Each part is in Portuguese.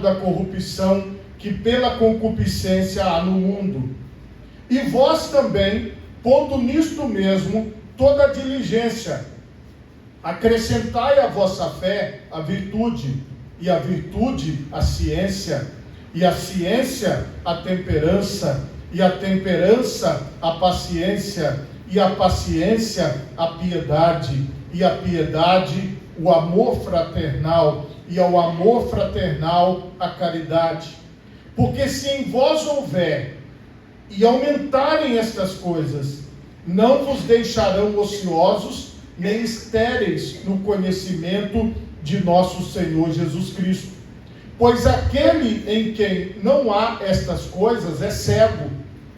da corrupção que pela concupiscência há no mundo. E vós também, pondo nisto mesmo toda a diligência, acrescentai à vossa fé a virtude, e a virtude a ciência, e a ciência a temperança, e a temperança a paciência, e a paciência a piedade, e a piedade o amor fraternal, e ao amor fraternal a caridade. Porque se em vós houver e aumentarem estas coisas, não vos deixarão ociosos nem estéreis no conhecimento de nosso Senhor Jesus Cristo. Pois aquele em quem não há estas coisas é cego,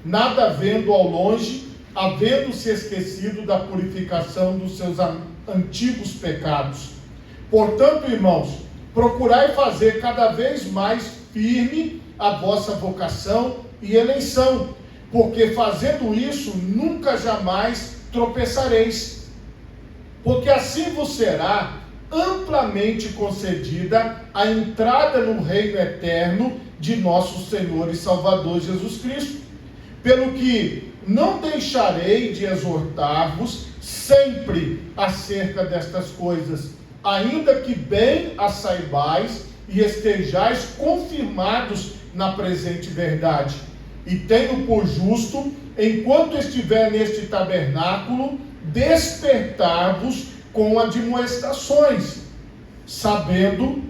nada vendo ao longe, havendo-se esquecido da purificação dos seus antigos pecados. Portanto, irmãos, procurai fazer cada vez mais firme a vossa vocação e eleição, porque fazendo isso, nunca jamais tropeçareis. Porque assim vos será amplamente concedida a entrada no reino eterno de nosso Senhor e Salvador Jesus Cristo. Pelo que não deixarei de exortar-vos sempre acerca destas coisas, ainda que bem as saibais e estejais confirmados na presente verdade. E tenho por justo, enquanto estiver neste tabernáculo, despertar-vos com admoestações, sabendo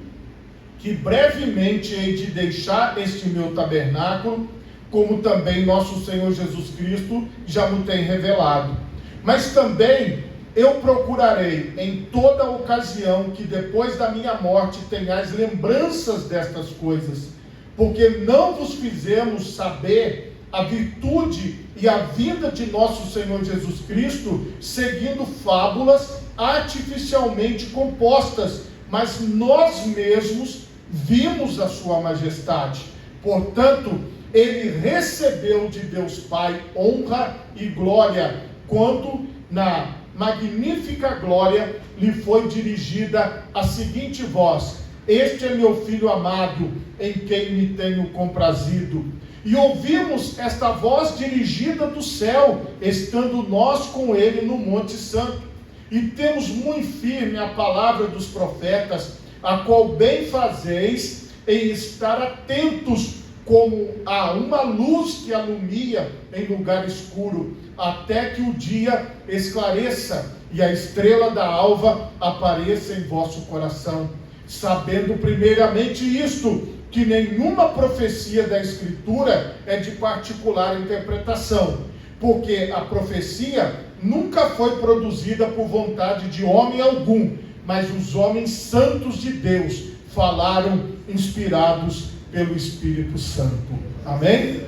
que brevemente hei de deixar este meu tabernáculo, como também nosso Senhor Jesus Cristo já me tem revelado. Mas também eu procurarei em toda ocasião que depois da minha morte tenhais lembranças destas coisas, porque não vos fizemos saber a virtude e a vinda de nosso Senhor Jesus Cristo seguindo fábulas artificialmente compostas, mas nós mesmos vimos a sua majestade. Portanto, ele recebeu de Deus Pai honra e glória, quando na magnífica glória lhe foi dirigida a seguinte voz: este é meu Filho amado, em quem me tenho comprazido. E ouvimos esta voz dirigida do céu, estando nós com ele no Monte Santo. E temos muito firme a palavra dos profetas, a qual bem fazeis em estar atentos, como a uma luz que alumia em lugar escuro, até que o dia esclareça e a estrela da alva apareça em vosso coração. Sabendo primeiramente isto, que nenhuma profecia da Escritura é de particular interpretação, porque a profecia nunca foi produzida por vontade de homem algum, mas os homens santos de Deus falaram inspirados pelo Espírito Santo. Amém?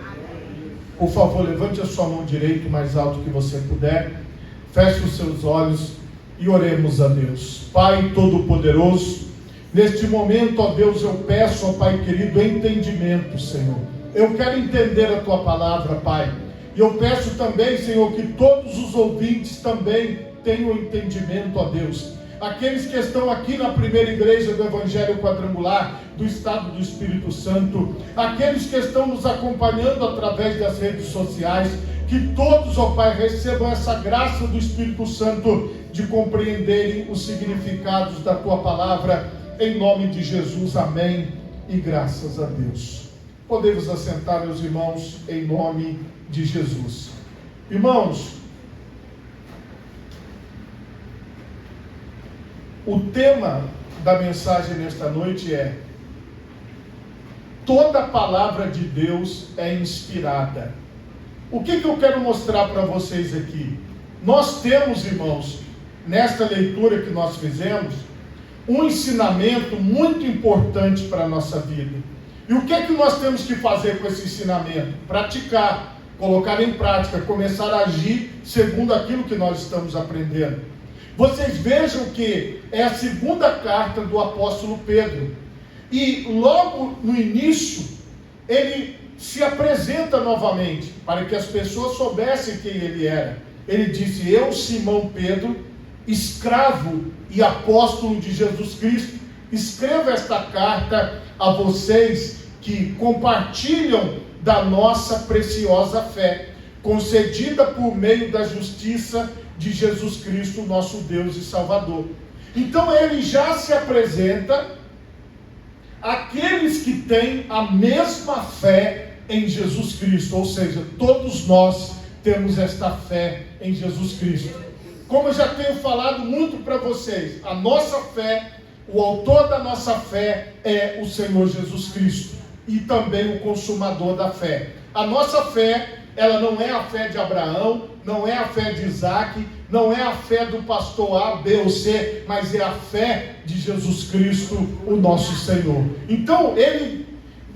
Por favor, levante a sua mão direita o mais alto que você puder, feche os seus olhos e oremos a Deus. Pai Todo-Poderoso, neste momento, ó Deus, eu peço, ó Pai querido, entendimento, Senhor. Eu quero entender a Tua palavra, Pai. E eu peço também, Senhor, que todos os ouvintes também tenham entendimento, ó Deus. Aqueles que estão aqui na primeira igreja do Evangelho Quadrangular, do Estado do Espírito Santo, aqueles que estão nos acompanhando através das redes sociais, que todos, ó Pai, recebam essa graça do Espírito Santo de compreenderem os significados da Tua palavra, em nome de Jesus, amém, e graças a Deus. Podemos assentar, meus irmãos, em nome de Jesus. Irmãos, o tema da mensagem nesta noite é: toda palavra de Deus é inspirada. O que eu quero mostrar para vocês aqui? Nós temos, irmãos, nesta leitura que nós fizemos, um ensinamento muito importante para a nossa vida. E o que é que nós temos que fazer com esse ensinamento? Praticar, colocar em prática, começar a agir segundo aquilo que nós estamos aprendendo. Vocês vejam que é a segunda carta do apóstolo Pedro. E logo no início, ele se apresenta novamente, para que as pessoas soubessem quem ele era. Ele disse: eu, Simão Pedro, escravo e apóstolo de Jesus Cristo, escrevo esta carta a vocês que compartilham da nossa preciosa fé, concedida por meio da justiça de Jesus Cristo, nosso Deus e Salvador. Então ele já se apresenta àqueles que têm a mesma fé em Jesus Cristo, ou seja, todos nós temos esta fé em Jesus Cristo. Como eu já tenho falado muito para vocês, a nossa fé, o autor da nossa fé é o Senhor Jesus Cristo e também o consumador da fé. A nossa fé, ela não é a fé de Abraão, não é a fé de Isaac, não é a fé do pastor A, B ou C, mas é a fé de Jesus Cristo, o nosso Senhor. Então, ele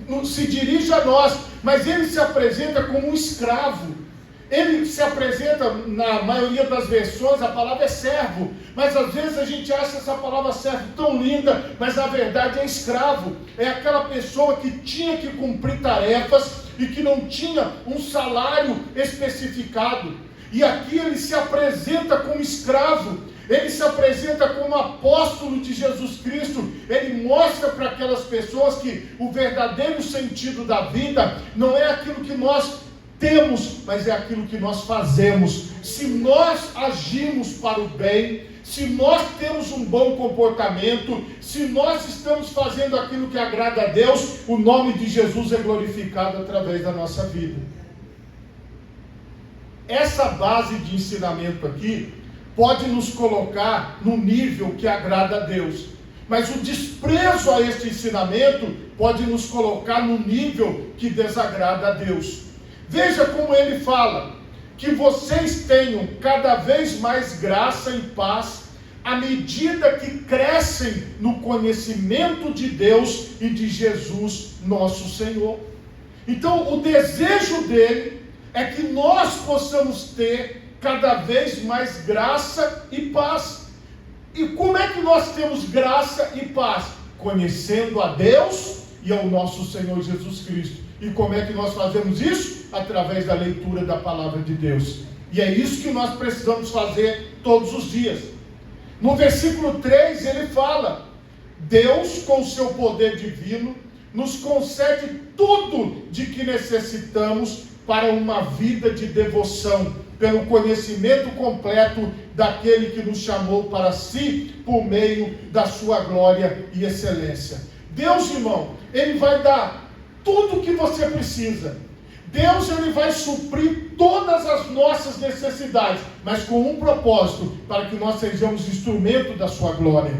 não se dirige a nós, mas ele se apresenta como um escravo. Ele se apresenta, na maioria das versões, a palavra é servo, mas às vezes a gente acha essa palavra servo tão linda, mas na verdade é escravo. É aquela pessoa que tinha que cumprir tarefas e que não tinha um salário especificado. E aqui ele se apresenta como escravo, ele se apresenta como apóstolo de Jesus Cristo. Ele mostra para aquelas pessoas que o verdadeiro sentido da vida não é aquilo que nós temos, mas é aquilo que nós fazemos. Se nós agimos para o bem, se nós temos um bom comportamento, se nós estamos fazendo aquilo que agrada a Deus, o nome de Jesus é glorificado através da nossa vida. Essa base de ensinamento aqui pode nos colocar no nível que agrada a Deus, mas o desprezo a este ensinamento pode nos colocar no nível que desagrada a Deus. Veja como ele fala, que vocês tenham cada vez mais graça e paz, à medida que crescem no conhecimento de Deus e de Jesus, nosso Senhor. Então, o desejo dele é que nós possamos ter cada vez mais graça e paz. E como é que nós temos graça e paz? Conhecendo a Deus e ao nosso Senhor Jesus Cristo. E como é que nós fazemos isso? Através da leitura da palavra de Deus. E é isso que nós precisamos fazer todos os dias. No versículo 3 ele fala: Deus, com o seu poder divino, nos concede tudo de que necessitamos para uma vida de devoção, pelo conhecimento completo daquele que nos chamou para si, por meio da sua glória e excelência. Deus, irmão, ele vai dar tudo o que você precisa. Deus, ele vai suprir todas as nossas necessidades, mas com um propósito, para que nós sejamos instrumento da sua glória.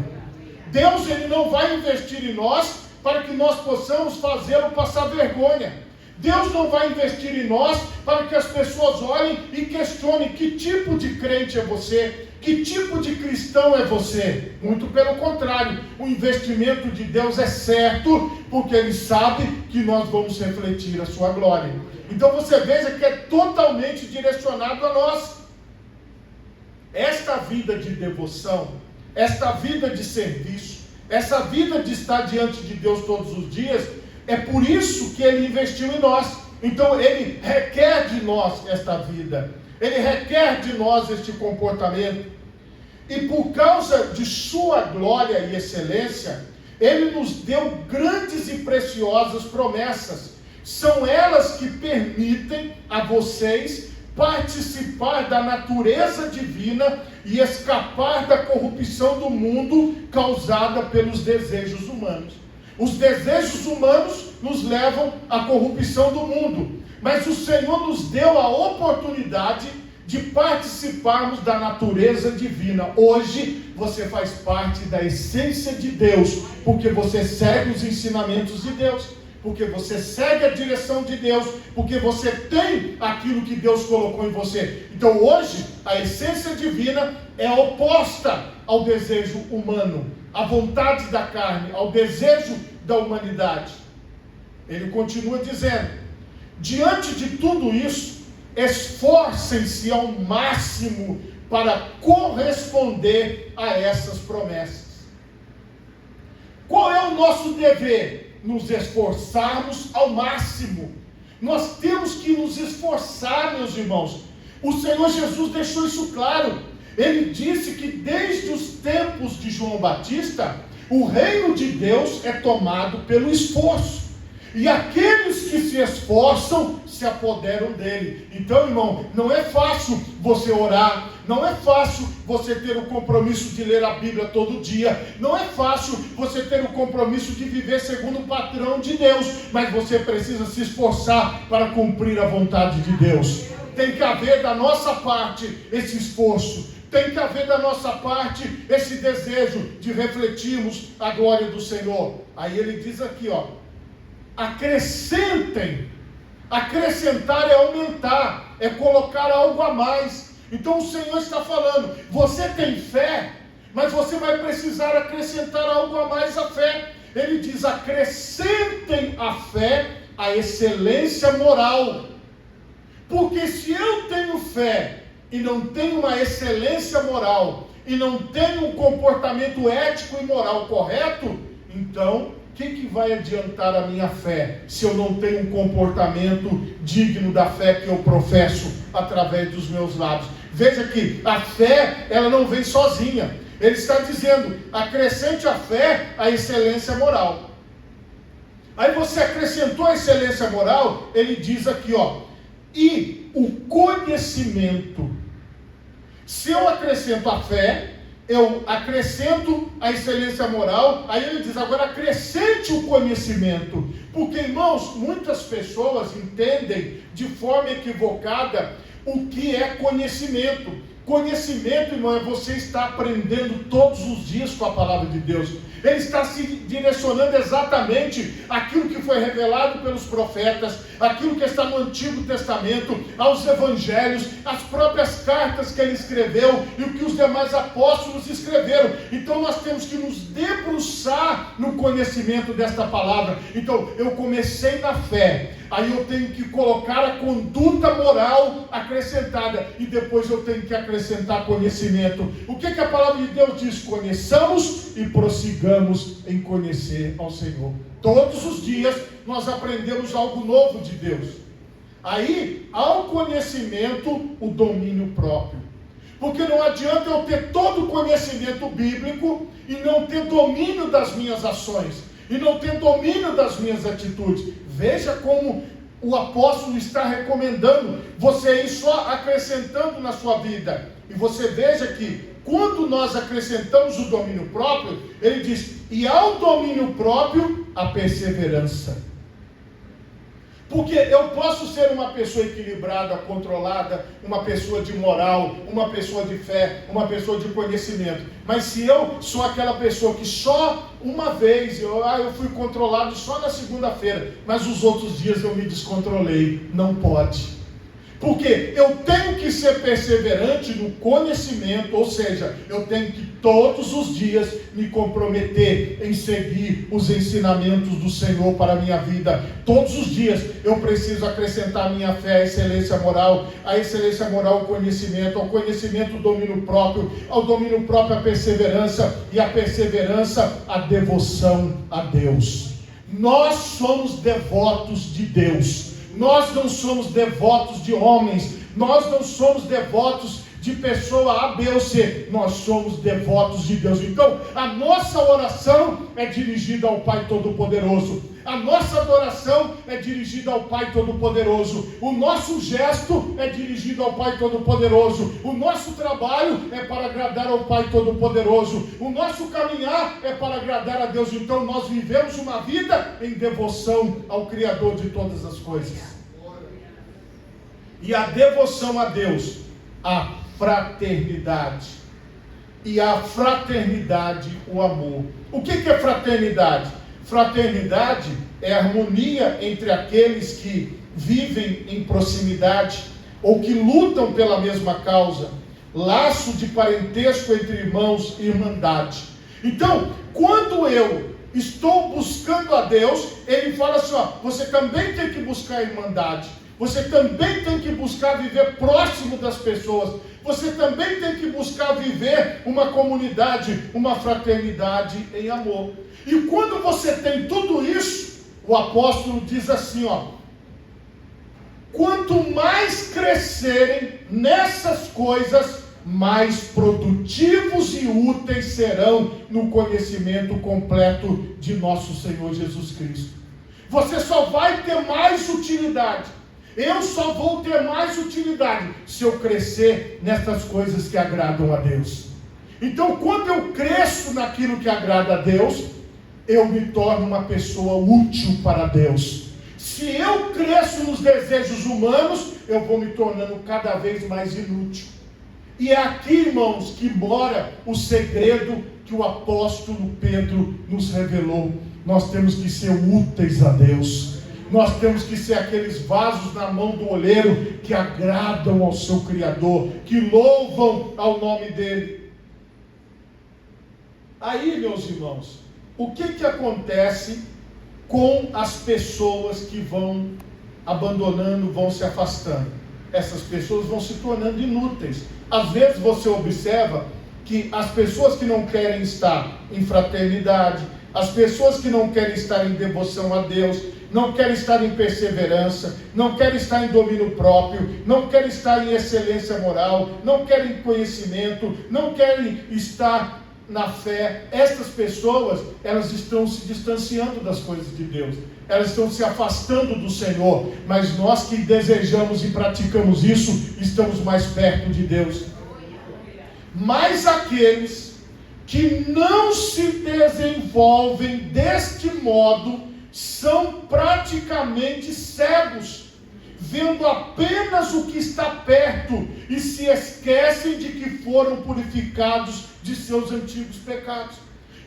Deus, ele não vai investir em nós para que nós possamos fazê-lo passar vergonha. Deus não vai investir em nós para que as pessoas olhem e questionem que tipo de crente é você, que tipo de cristão é você. Muito pelo contrário, o investimento de Deus é certo, porque Ele sabe que nós vamos refletir a sua glória. Então você veja que é totalmente direcionado a nós. Esta vida de devoção, esta vida de serviço, essa vida de estar diante de Deus todos os dias, é por isso que Ele investiu em nós. Então Ele requer de nós esta vida, Ele requer de nós este comportamento. E por causa de sua glória e excelência, Ele nos deu grandes e preciosas promessas. São elas que permitem a vocês participar da natureza divina e escapar da corrupção do mundo causada pelos desejos humanos. Os desejos humanos nos levam à corrupção do mundo, mas o Senhor nos deu a oportunidade de participarmos da natureza divina. Hoje você faz parte da essência de Deus, porque você segue os ensinamentos de Deus, porque você segue a direção de Deus, porque você tem aquilo que Deus colocou em você. Então hoje a essência divina é oposta ao desejo humano, à vontade da carne, ao desejo da humanidade. Ele continua dizendo: diante de tudo isso, esforcem-se ao máximo para corresponder a essas promessas. Qual é o nosso dever? Nos esforçarmos ao máximo. Nós temos que nos esforçar, meus irmãos. O Senhor Jesus deixou isso claro. Ele disse que desde os tempos de João Batista, O reino de Deus é tomado pelo esforço. E aqueles que se esforçam se apoderam dele. Então, irmão, não é fácil você orar, não é fácil você ter o compromisso de ler a Bíblia todo dia, não é fácil você ter o compromisso de viver segundo o padrão de Deus, mas você precisa se esforçar para cumprir a vontade de Deus. Tem que haver da nossa parte esse esforço. Tem que haver da nossa parte esse desejo de refletirmos a glória do Senhor. Aí ele diz aqui, acrescentem. Acrescentar é aumentar, é colocar algo a mais. Então o Senhor está falando, você tem fé, mas você vai precisar acrescentar algo a mais à fé. Ele diz, acrescentem à fé a excelência moral. Porque se eu tenho fé e não tenho uma excelência moral, e não tenho um comportamento ético e moral correto, então, o que vai adiantar a minha fé, se eu não tenho um comportamento digno da fé que eu professo através dos meus lábios? Veja que a fé, ela não vem sozinha. Ele está dizendo, acrescente à fé a excelência moral. Aí você acrescentou a excelência moral, ele diz aqui, e o conhecimento. Se eu acrescento a fé, eu acrescento a excelência moral, aí ele diz, agora acrescente o conhecimento. Porque, irmãos, muitas pessoas entendem de forma equivocada o que é conhecimento. Conhecimento, irmão, é você estar aprendendo todos os dias com a palavra de Deus. Ele está se direcionando exatamente àquilo que foi revelado pelos profetas, aquilo que está no Antigo Testamento, aos evangelhos, as próprias cartas que ele escreveu e o que os demais apóstolos escreveram. Então nós temos que nos debruçar no conhecimento desta palavra. Então eu comecei na fé, aí eu tenho que colocar a conduta moral acrescentada e depois eu tenho que acrescentar conhecimento. O que a palavra de Deus diz? Conheçamos e prossigamos em conhecer ao Senhor. Todos os dias nós aprendemos algo novo de Deus. Aí, ao conhecimento, o domínio próprio. Porque não adianta eu ter todo o conhecimento bíblico e não ter domínio das minhas ações, e não ter domínio das minhas atitudes. Veja como o apóstolo está recomendando você ir só acrescentando na sua vida. E você veja que quando nós acrescentamos o domínio próprio, ele diz, e ao domínio próprio, a perseverança. Porque eu posso ser uma pessoa equilibrada, controlada, uma pessoa de moral, uma pessoa de fé, uma pessoa de conhecimento. Mas se eu sou aquela pessoa que só uma vez, eu fui controlado só na segunda-feira, mas os outros dias eu me descontrolei, não pode. Porque eu tenho que ser perseverante no conhecimento, ou seja, eu tenho que todos os dias me comprometer em seguir os ensinamentos do Senhor para a minha vida. Todos os dias eu preciso acrescentar à minha fé a excelência moral o conhecimento, ao conhecimento o domínio próprio, ao domínio próprio a perseverança, e a perseverança a devoção a Deus. Nós somos devotos de Deus. Nós não somos devotos de homens, nós não somos devotos de pessoa A, B ou C, nós somos devotos de Deus. Então, a nossa oração é dirigida ao Pai Todo-Poderoso, a nossa adoração é dirigida ao Pai Todo-Poderoso, o nosso gesto é dirigido ao Pai Todo-Poderoso, o nosso trabalho é para agradar ao Pai Todo-Poderoso, o nosso caminhar é para agradar a Deus. Então nós vivemos uma vida em devoção ao Criador de todas as coisas. E a devoção a Deus, a fraternidade, e a fraternidade, o amor. O que é fraternidade? Fraternidade é harmonia entre aqueles que vivem em proximidade ou que lutam pela mesma causa, laço de parentesco entre irmãos e irmandade. Então, quando eu estou buscando a Deus, ele fala assim, você também tem que buscar a irmandade, você também tem que buscar viver próximo das pessoas, você também tem que buscar viver uma comunidade, uma fraternidade em amor. E quando você tem tudo isso, o apóstolo diz assim, quanto mais crescerem nessas coisas, mais produtivos e úteis serão no conhecimento completo de nosso Senhor Jesus Cristo. Você só vai ter mais utilidade. Eu só vou ter mais utilidade se eu crescer nessas coisas que agradam a Deus. Então, quando eu cresço naquilo que agrada a Deus, eu me torno uma pessoa útil para Deus. Se eu cresço nos desejos humanos, eu vou me tornando cada vez mais inútil. E é aqui, irmãos, que mora o segredo que o apóstolo Pedro nos revelou. Nós temos que ser úteis a Deus. Nós temos que ser aqueles vasos na mão do oleiro que agradam ao seu Criador, que louvam ao nome dele. Aí, meus irmãos, o que acontece com as pessoas que vão abandonando, vão se afastando? Essas pessoas vão se tornando inúteis. Às vezes você observa que as pessoas que não querem estar em fraternidade, as pessoas que não querem estar em devoção a Deus, não querem estar em perseverança, não querem estar em domínio próprio, não querem estar em excelência moral, não querem conhecimento, não querem estar na fé. Estas pessoas, elas estão se distanciando das coisas de Deus, elas estão se afastando do Senhor, mas nós que desejamos e praticamos isso, estamos mais perto de Deus. Mas aqueles que não se desenvolvem deste modo, são praticamente cegos, vendo apenas o que está perto, e se esquecem de que foram purificados de seus antigos pecados.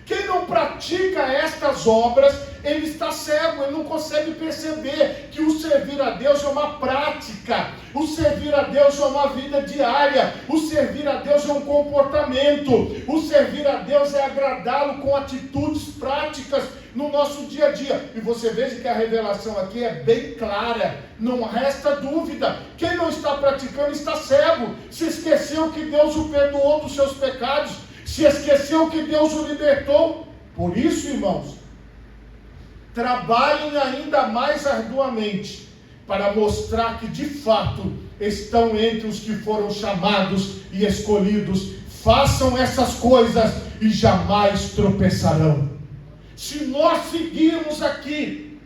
Quem não pratica estas obras, ele está cego, ele não consegue perceber que o servir a Deus é uma prática, o servir a Deus é uma vida diária, o servir a Deus é um comportamento, o servir a Deus é agradá-lo com atitudes práticas no nosso dia a dia. E você veja que a revelação aqui é bem clara, não resta dúvida. Quem não está praticando está cego, se esqueceu que Deus o perdoou dos seus pecados, se esqueceu que Deus o libertou. Por isso, irmãos, trabalhem ainda mais arduamente para mostrar que de fato estão entre os que foram chamados e escolhidos. Façam essas coisas e jamais tropeçarão. Se nós seguirmos aqui,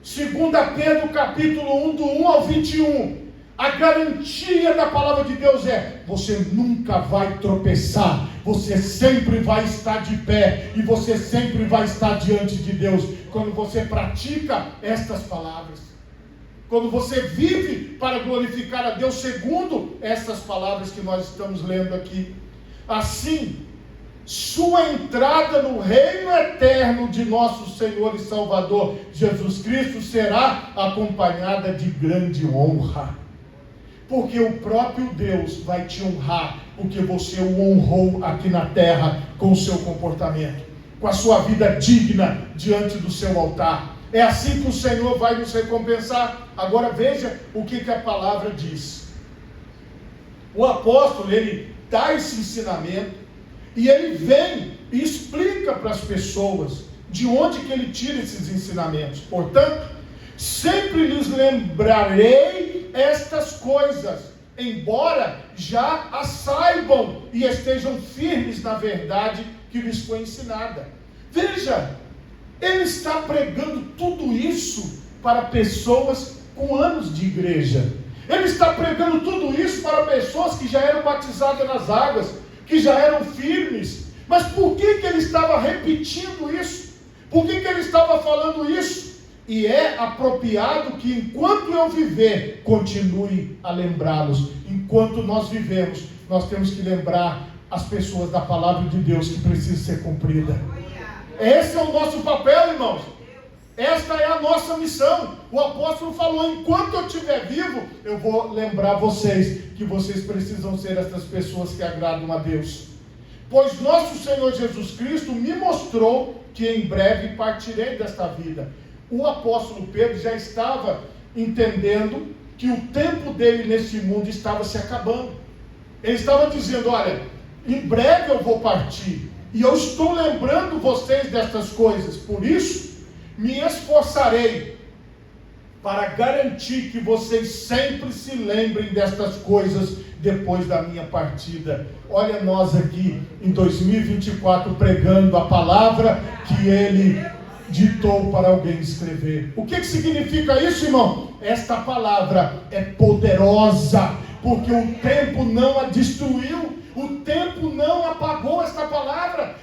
2 Pedro capítulo 1, do 1 ao 21, a garantia da palavra de Deus é: você nunca vai tropeçar, você sempre vai estar de pé, e você sempre vai estar diante de Deus, quando você pratica estas palavras, quando você vive para glorificar a Deus segundo essas palavras que nós estamos lendo aqui. Assim, sua entrada no reino eterno de nosso Senhor e Salvador Jesus Cristo será acompanhada de grande honra, porque o próprio Deus vai te honrar, porque você o honrou aqui na terra com o seu comportamento, com a sua vida digna diante do seu altar. É assim que o Senhor vai nos recompensar. Agora veja o que a palavra diz. O apóstolo, ele dá esse ensinamento, e ele vem e explica para as pessoas de onde que ele tira esses ensinamentos. Portanto, sempre lhes lembrarei estas coisas, embora já as saibam e estejam firmes na verdade que lhes foi ensinada. Veja, ele está pregando tudo isso para pessoas com anos de igreja. Ele está pregando tudo isso para pessoas que já eram batizadas nas águas, que já eram firmes. Mas por que ele estava repetindo isso? Por que ele estava falando isso? E é apropriado que enquanto eu viver, continue a lembrá-los. Enquanto nós vivemos, nós temos que lembrar as pessoas da palavra de Deus que precisa ser cumprida. Esse é o nosso papel, irmãos. Esta é a nossa missão. O apóstolo falou: enquanto eu estiver vivo, eu vou lembrar vocês que vocês precisam ser essas pessoas que agradam a Deus. Pois nosso Senhor Jesus Cristo me mostrou que em breve partirei desta vida. O apóstolo Pedro já estava entendendo que o tempo dele neste mundo estava se acabando. Ele estava dizendo: olha, em breve eu vou partir, e eu estou lembrando vocês destas coisas. Por isso, me esforçarei para garantir que vocês sempre se lembrem destas coisas depois da minha partida. Olha nós aqui em 2024 pregando a palavra que Ele ditou para alguém escrever. O que significa isso, irmão? Esta palavra é poderosa, porque o tempo não a destruiu, o tempo não apagou esta palavra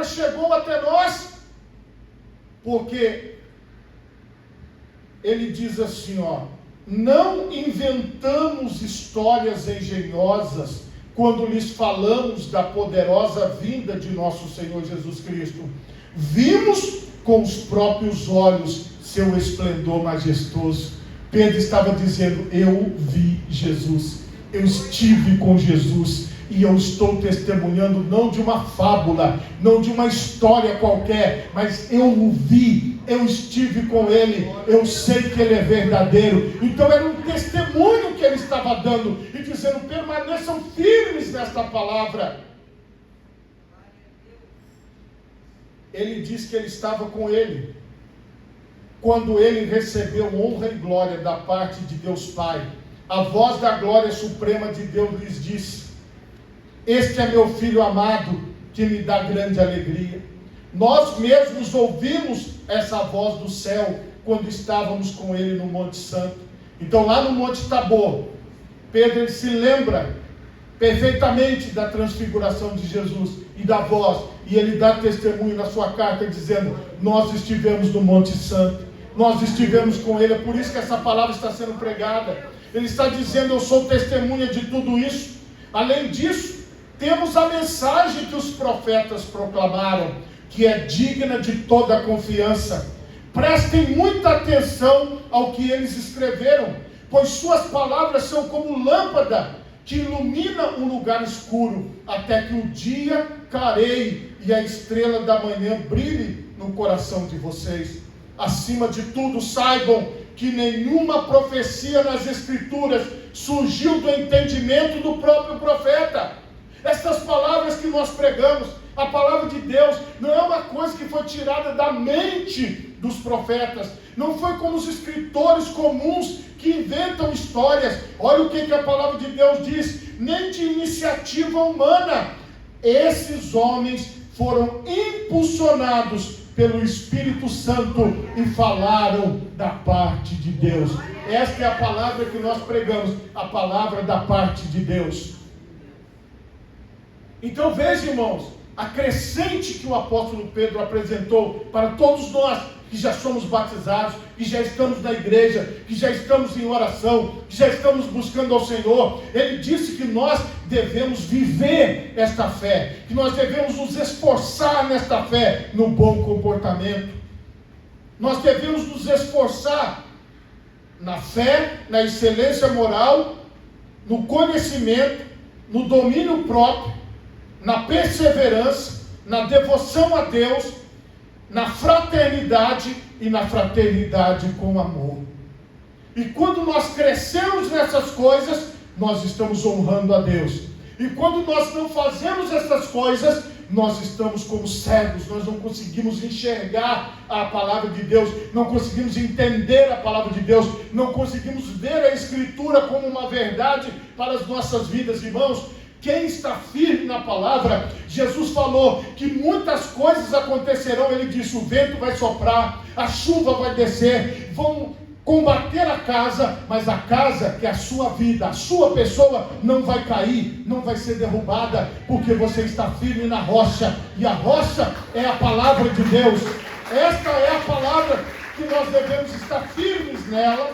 chegou até nós, porque ele diz assim, não inventamos histórias engenhosas quando lhes falamos da poderosa vinda de nosso Senhor Jesus Cristo. Vimos com os próprios olhos seu esplendor majestoso. Pedro estava dizendo, eu vi Jesus, eu estive com Jesus, e eu estou testemunhando não de uma fábula, não de uma história qualquer, mas eu o vi, eu estive com Ele, eu sei que Ele é verdadeiro. Então era um testemunho que Ele estava dando, e dizendo, permaneçam firmes nesta palavra. Ele diz que Ele estava com Ele, quando Ele recebeu honra e glória da parte de Deus Pai. A voz da glória suprema de Deus lhes disse, este é meu Filho amado, que me dá grande alegria. Nós mesmos ouvimos essa voz do céu, quando estávamos com Ele no Monte Santo. Então lá no Monte Tabor, Pedro ele se lembra perfeitamente da transfiguração de Jesus e da voz, e ele dá testemunho na sua carta dizendo, nós estivemos no Monte Santo, nós estivemos com Ele. É por isso que essa palavra está sendo pregada. Ele está dizendo, eu sou testemunha de tudo isso. Além disso, temos a mensagem que os profetas proclamaram, que é digna de toda a confiança. Prestem muita atenção ao que eles escreveram, pois suas palavras são como lâmpada que ilumina um lugar escuro, até que o dia clareie e a estrela da manhã brilhe no coração de vocês. Acima de tudo, saibam que nenhuma profecia nas Escrituras surgiu do entendimento do próprio profeta. Essas palavras que nós pregamos, a palavra de Deus, não é uma coisa que foi tirada da mente dos profetas, não foi como os escritores comuns que inventam histórias. Olha o que a palavra de Deus diz, nem de iniciativa humana. Esses homens foram impulsionados pelo Espírito Santo e falaram da parte de Deus. Esta é a palavra que nós pregamos, a palavra da parte de Deus. Então veja, irmãos, a crescente que o apóstolo Pedro apresentou para todos nós que já somos batizados, que já estamos na igreja, que já estamos em oração, que já estamos buscando ao Senhor. Ele disse que nós devemos viver esta fé, que nós devemos nos esforçar nesta fé, no bom comportamento. Nós devemos nos esforçar na fé, na excelência moral, no conhecimento, no domínio próprio, na perseverança, na devoção a Deus, na fraternidade e na fraternidade com amor. E quando nós crescemos nessas coisas, nós estamos honrando a Deus. E quando nós não fazemos essas coisas, nós estamos como cegos, nós não conseguimos enxergar a palavra de Deus, não conseguimos entender a palavra de Deus, não conseguimos ver a Escritura como uma verdade para as nossas vidas, irmãos. Quem está firme na palavra, Jesus falou que muitas coisas acontecerão. Ele disse, o vento vai soprar, a chuva vai descer, vão combater a casa, mas a casa que é a sua vida, a sua pessoa não vai cair, não vai ser derrubada, porque você está firme na rocha, e a rocha é a palavra de Deus. Esta é a palavra que nós devemos estar firmes nela,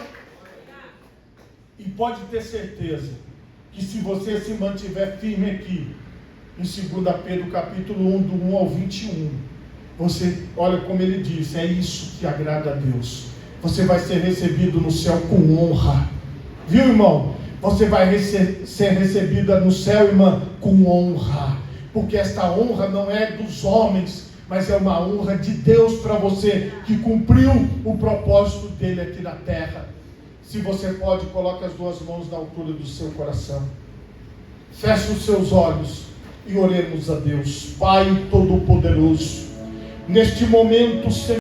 e pode ter certeza que se você se mantiver firme aqui, em 2 Pedro capítulo 1, do 1 ao 21, você, olha como ele diz, é isso que agrada a Deus. Você vai ser recebido no céu com honra. Viu, irmão? Você vai ser recebida no céu, irmã, com honra. Porque esta honra não é dos homens, mas é uma honra de Deus para você, que cumpriu o propósito dele aqui na terra. Se você pode, coloque as duas mãos na altura do seu coração. Feche os seus olhos e oremos a Deus. Pai Todo-Poderoso, neste momento, Senhor,